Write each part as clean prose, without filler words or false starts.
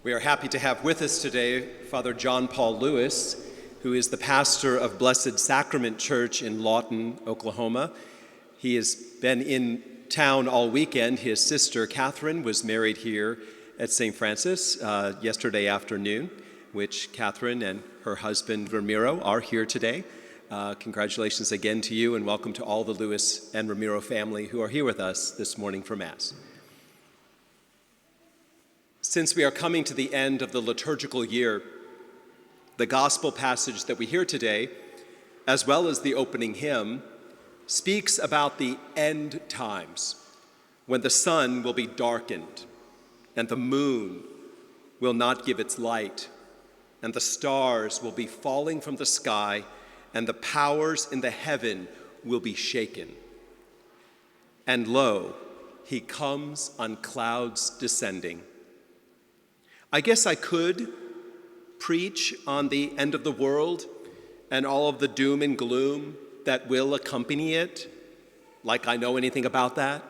We are happy to have with us today Father John Paul Lewis, who is the pastor of Blessed Sacrament Church in Lawton, Oklahoma. He has been in town all weekend. His sister, Catherine, was married here at St. Francis yesterday afternoon, which Catherine and her husband, Ramiro, are here today. Congratulations again to you, and welcome to all the Lewis and Ramiro family who are here with us this morning for Mass. Since we are coming to the end of the liturgical year, the gospel passage that we hear today, as well as the opening hymn, speaks about the end times, when the sun will be darkened, and the moon will not give its light, and the stars will be falling from the sky, and the powers in the heaven will be shaken. And lo, he comes on clouds descending. I guess I could preach on the end of the world and all of the doom and gloom that will accompany it, like I know anything about that.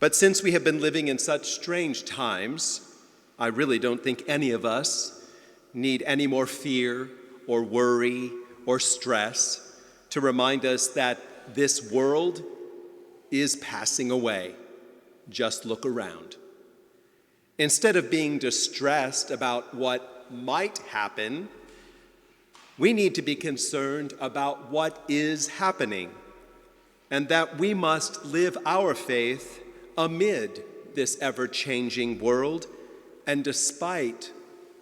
But since we have been living in such strange times, I really don't think any of us need any more fear or worry or stress to remind us that this world is passing away. Just look around. Instead of being distressed about what might happen, we need to be concerned about what is happening, and that we must live our faith amid this ever-changing world and despite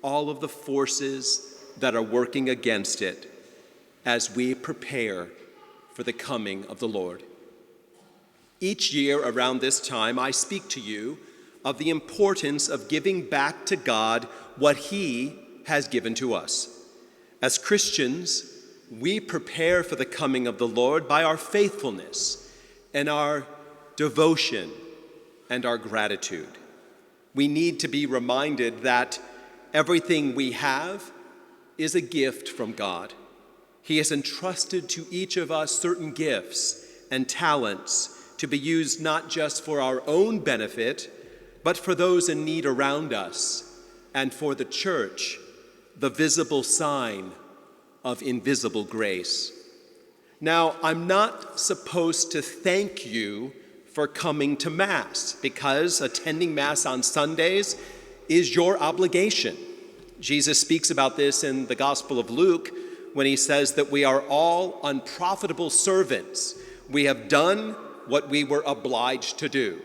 all of the forces that are working against it as we prepare for the coming of the Lord. Each year around this time, I speak to you of the importance of giving back to God what He has given to us. As Christians, we prepare for the coming of the Lord by our faithfulness and our devotion and our gratitude. We need to be reminded that everything we have is a gift from God. He has entrusted to each of us certain gifts and talents to be used not just for our own benefit, but for those in need around us, and for the church, the visible sign of invisible grace. Now, I'm not supposed to thank you for coming to Mass, because attending Mass on Sundays is your obligation. Jesus speaks about this in the Gospel of Luke when he says that we are all unprofitable servants. We have done what we were obliged to do.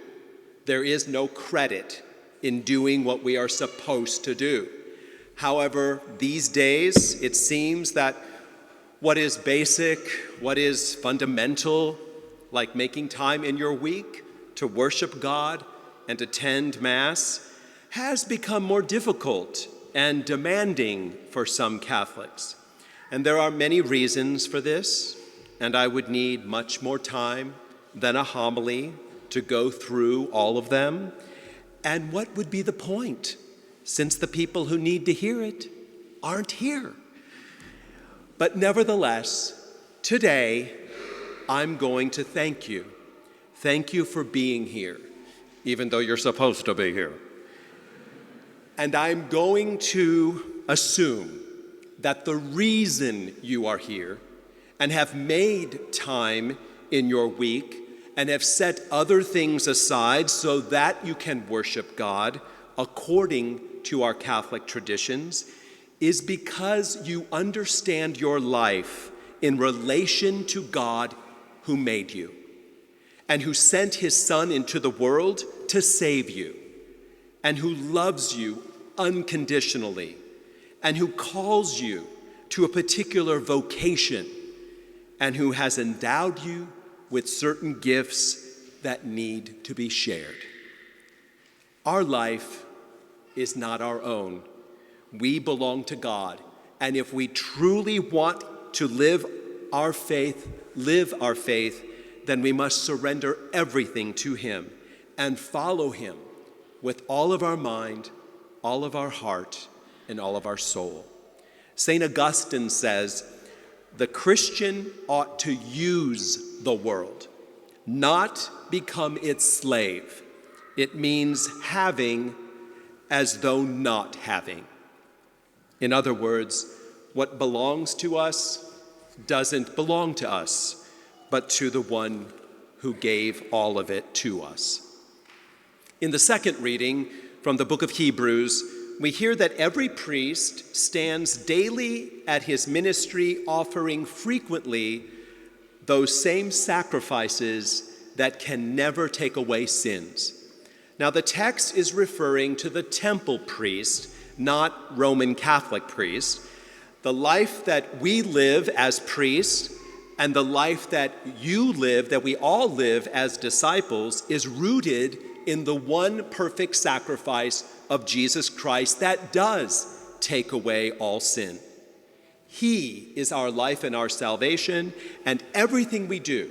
There is no credit in doing what we are supposed to do. However, these days, it seems that what is basic, what is fundamental, like making time in your week to worship God and attend Mass, has become more difficult and demanding for some Catholics. And there are many reasons for this, and I would need much more time than a homily to go through all of them. And what would be the point, since the people who need to hear it aren't here? But nevertheless, today, I'm going to thank you. Thank you for being here, even though you're supposed to be here. And I'm going to assume that the reason you are here and have made time in your week and have set other things aside so that you can worship God according to our Catholic traditions is because you understand your life in relation to God who made you and who sent His Son into the world to save you, and who loves you unconditionally, and who calls you to a particular vocation, and who has endowed you with certain gifts that need to be shared. Our life is not our own. We belong to God, and if we truly want to live our faith, then we must surrender everything to Him and follow Him with all of our mind, all of our heart, and all of our soul. St. Augustine says, the Christian ought to use the world, not become its slave. It means having as though not having. In other words, what belongs to us doesn't belong to us, but to the one who gave all of it to us. In the second reading from the book of Hebrews, we hear that every priest stands daily at his ministry, offering frequently those same sacrifices that can never take away sins. Now, the text is referring to the temple priest, not Roman Catholic priest. The life that we live as priests and the life that you live, that we all live as disciples, is rooted in the one perfect sacrifice of Jesus Christ that does take away all sin. He is our life and our salvation, and everything we do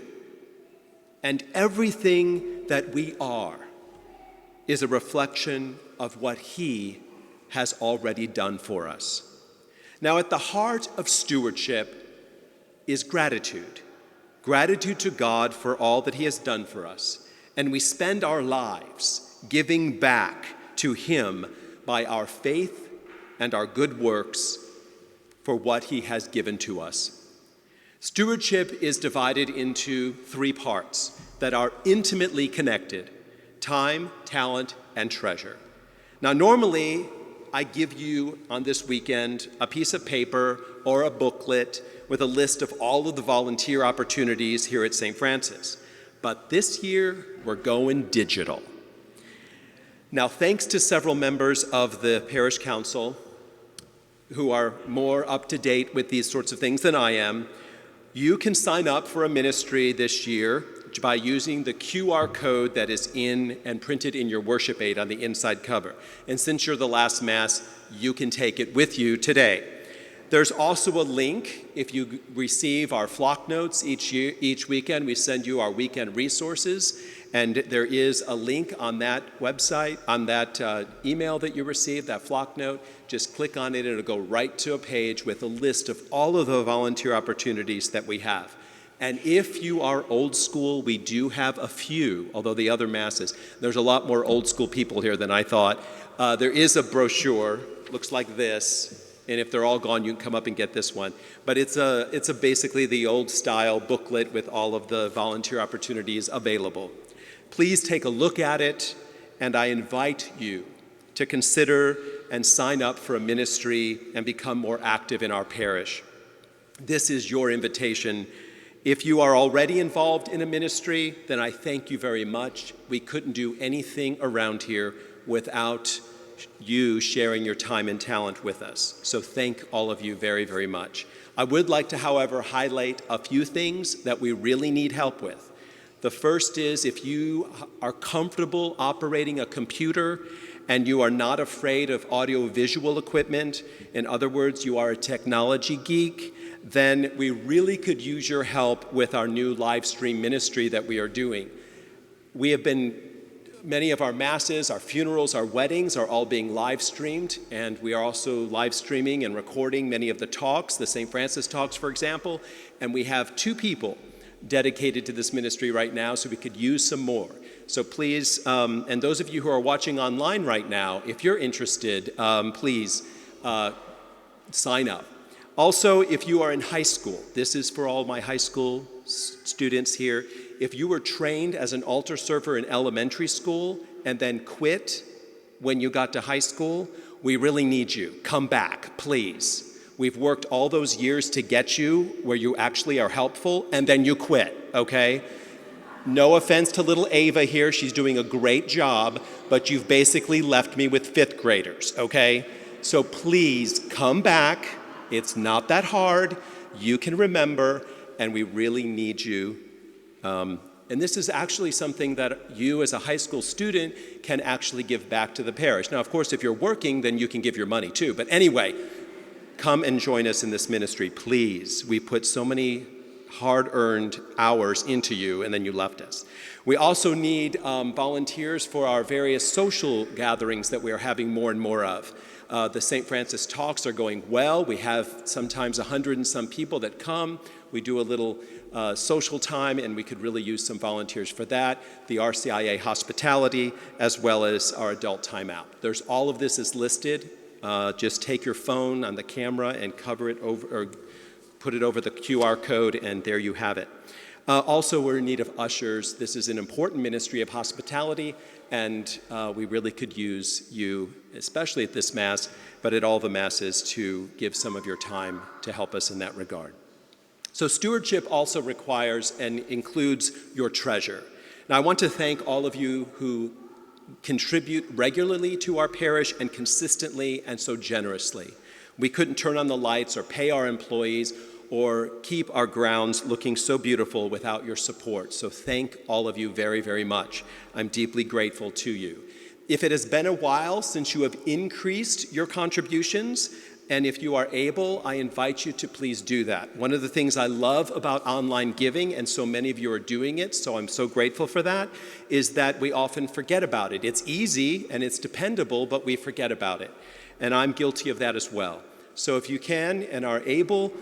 and everything that we are is a reflection of what He has already done for us. Now, at the heart of stewardship is gratitude. Gratitude to God for all that He has done for us. And we spend our lives giving back to Him by our faith and our good works for what He has given to us. Stewardship is divided into three parts that are intimately connected: time, talent, and treasure. Now, normally, I give you on this weekend a piece of paper or a booklet with a list of all of the volunteer opportunities here at St. Francis. But this year, we're going digital. Now, thanks to several members of the parish council who are more up to date with these sorts of things than I am, you can sign up for a ministry this year by using the QR code that is in and printed in your worship aid on the inside cover. And since you're the last Mass, you can take it with you today. There's also a link. If you receive our flock notes each weekend, we send you our weekend resources, and there is a link on that website, on that email that you receive, that flock note. Just click on it, and it'll go right to a page with a list of all of the volunteer opportunities that we have. And if you are old school, we do have a few, although the other Masses, there's a lot more old school people here than I thought. There is a brochure, looks like this. And if they're all gone, you can come up and get this one. But it's basically the old style booklet with all of the volunteer opportunities available. Please take a look at it, and I invite you to consider and sign up for a ministry and become more active in our parish. This is your invitation. If you are already involved in a ministry, then I thank you very much. We couldn't do anything around here without you sharing your time and talent with us. So thank all of you very, very much. I would like to, however, highlight a few things that we really need help with. The first is, if you are comfortable operating a computer and you are not afraid of audio-visual equipment, in other words, you are a technology geek, then we really could use your help with our new live stream ministry that we are doing. Many of our Masses, our funerals, our weddings are all being live streamed, and we are also live streaming and recording many of the talks, the St. Francis talks, for example, and we have 2 people dedicated to this ministry right now, so we could use some more. So please, and those of you who are watching online right now, if you're interested, please sign up. Also, if you are in high school, this is for all my high school students here. If you were trained as an altar server in elementary school and then quit when you got to high school, we really need you. Come back, please. We've worked all those years to get you where you actually are helpful, and then you quit, okay? No offense to little Ava here, she's doing a great job, but you've basically left me with 5th graders, okay? So please come back. It's not that hard. You can remember, and we really need you. And this is actually something that you as a high school student can actually give back to the parish. Now, of course, if you're working, then you can give your money too. But anyway, come and join us in this ministry, please. We put so many hard-earned hours into you, and then you left us. We also need volunteers for our various social gatherings that we are having more and more of. The St. Francis talks are going well. We have sometimes 100 and some people that come. We do a little social time, and we could really use some volunteers for that. The RCIA hospitality, as well as our adult timeout. All of this is listed. Just take your phone on the camera and cover it over, or put it over the QR code, and there you have it. Also, we're in need of ushers. This is an important ministry of hospitality, and we really could use you, especially at this Mass, but at all the Masses, to give some of your time to help us in that regard. So stewardship also requires and includes your treasure. Now, I want to thank all of you who contribute regularly to our parish and consistently and so generously. We couldn't turn on the lights or pay our employees or keep our grounds looking so beautiful without your support. So thank all of you very, very much. I'm deeply grateful to you. If it has been a while since you have increased your contributions, and if you are able, I invite you to please do that. One of the things I love about online giving, and so many of you are doing it, so I'm so grateful for that, is that we often forget about it. It's easy and it's dependable, but we forget about it. And I'm guilty of that as well. So if you can and are able,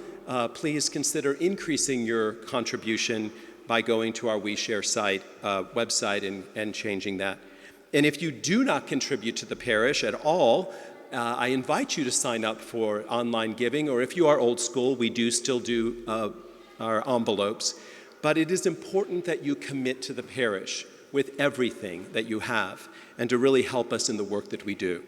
please consider increasing your contribution by going to our WeShare site, website and changing that. And if you do not contribute to the parish at all, I invite you to sign up for online giving, or if you are old school, we do still do our envelopes. But it is important that you commit to the parish with everything that you have and to really help us in the work that we do.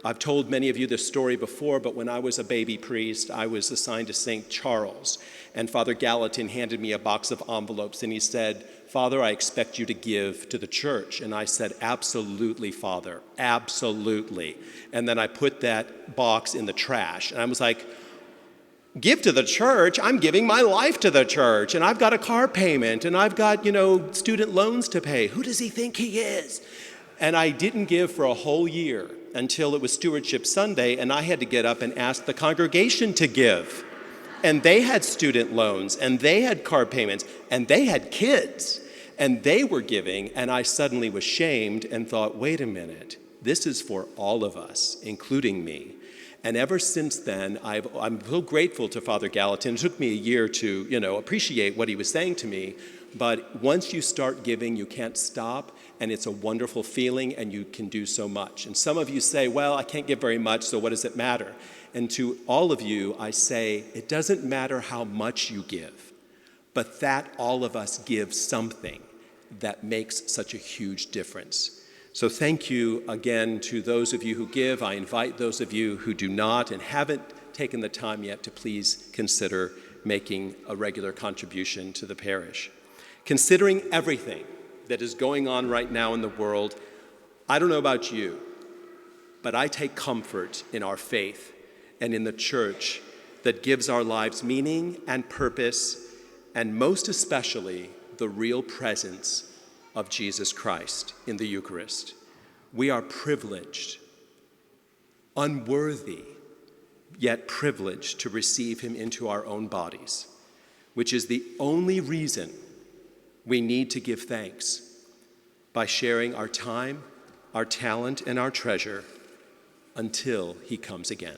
I've told many of you this story before, but when I was a baby priest, I was assigned to St. Charles, and Father Gallatin handed me a box of envelopes, and he said, "Father, I expect you to give to the church." And I said, "Absolutely, Father, absolutely." And then I put that box in the trash, and I was like, give to the church? I'm giving my life to the church, and I've got a car payment, and I've got, student loans to pay. Who does he think he is? And I didn't give for a whole year until it was Stewardship Sunday, and I had to get up and ask the congregation to give. And they had student loans, and they had car payments, and they had kids, and they were giving, and I suddenly was shamed and thought, wait a minute, this is for all of us, including me. And ever since then, I'm so grateful to Father Gallatin. It took me a year to, appreciate what he was saying to me, but once you start giving, you can't stop, and it's a wonderful feeling, and you can do so much. And some of you say, well, I can't give very much, so what does it matter? And to all of you, I say, it doesn't matter how much you give, but that all of us give something that makes such a huge difference. So thank you again to those of you who give. I invite those of you who do not and haven't taken the time yet to please consider making a regular contribution to the parish. Considering everything that is going on right now in the world, I don't know about you, but I take comfort in our faith and in the church that gives our lives meaning and purpose, and most especially the real presence of Jesus Christ in the Eucharist. We are privileged, unworthy, yet privileged to receive him into our own bodies, which is the only reason we need to give thanks by sharing our time, our talent, and our treasure until he comes again.